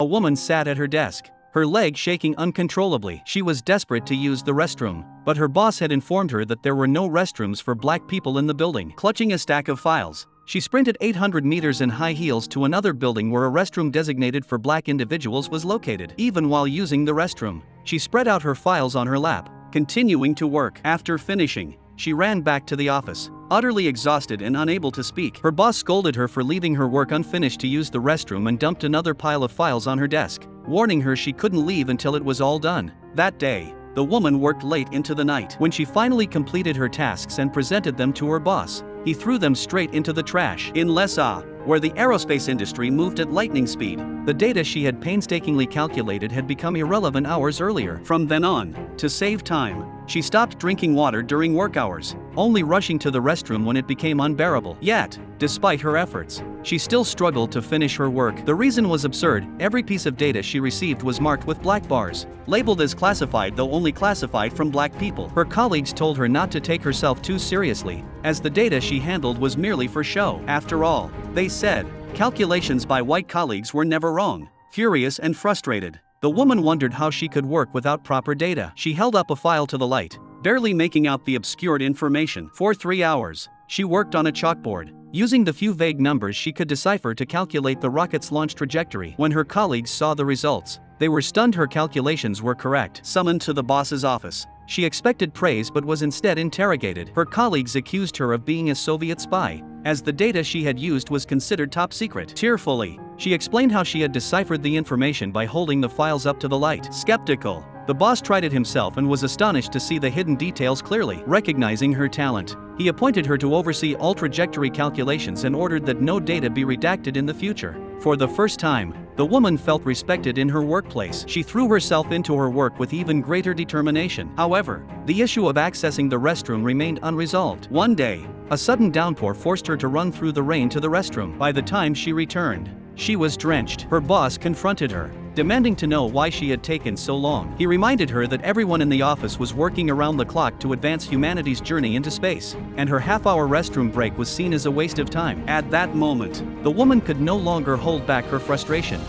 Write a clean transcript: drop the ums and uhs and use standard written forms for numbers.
A woman sat at her desk, her leg shaking uncontrollably. She was desperate to use the restroom, but her boss had informed her that there were no restrooms for black people in the building. Clutching a stack of files, she sprinted 800 meters in high heels to another building where a restroom designated for black individuals was located. Even while using the restroom, she spread out her files on her lap, continuing to work. After finishing, she ran back to the office, utterly exhausted and unable to speak. Her boss scolded her for leaving her work unfinished to use the restroom and dumped another pile of files on her desk, warning her she couldn't leave until it was all done. That day, the woman worked late into the night. When she finally completed her tasks and presented them to her boss, he threw them straight into the trash. In USA, where the aerospace industry moved at lightning speed, the data she had painstakingly calculated had become irrelevant hours earlier. From then on, to save time, she stopped drinking water during work hours, only rushing to the restroom when it became unbearable. Yet, despite her efforts, she still struggled to finish her work. The reason was absurd. Every piece of data she received was marked with black bars, labeled as classified though only classified from black people. Her colleagues told her not to take herself too seriously, as the data she handled was merely for show. After all, they said, calculations by white colleagues were never wrong. Furious and frustrated, the woman wondered how she could work without proper data. She held up a file to the light, barely making out the obscured information. For 3 hours, she worked on a chalkboard, using the few vague numbers she could decipher to calculate the rocket's launch trajectory. When her colleagues saw the results, they were stunned. Her calculations were correct. Summoned to the boss's office, she expected praise but was instead interrogated. Her colleagues accused her of being a Soviet spy, as the data she had used was considered top secret. Tearfully, she explained how she had deciphered the information by holding the files up to the light. Skeptical, the boss tried it himself and was astonished to see the hidden details clearly. Recognizing her talent, he appointed her to oversee all trajectory calculations and ordered that no data be redacted in the future. For the first time, the woman felt respected in her workplace. She threw herself into her work with even greater determination. However, the issue of accessing the restroom remained unresolved. One day, a sudden downpour forced her to run through the rain to the restroom. By the time she returned, she was drenched. Her boss confronted her, demanding to know why she had taken so long. He reminded her that everyone in the office was working around the clock to advance humanity's journey into space, and her half-hour restroom break was seen as a waste of time. At that moment, the woman could no longer hold back her frustration.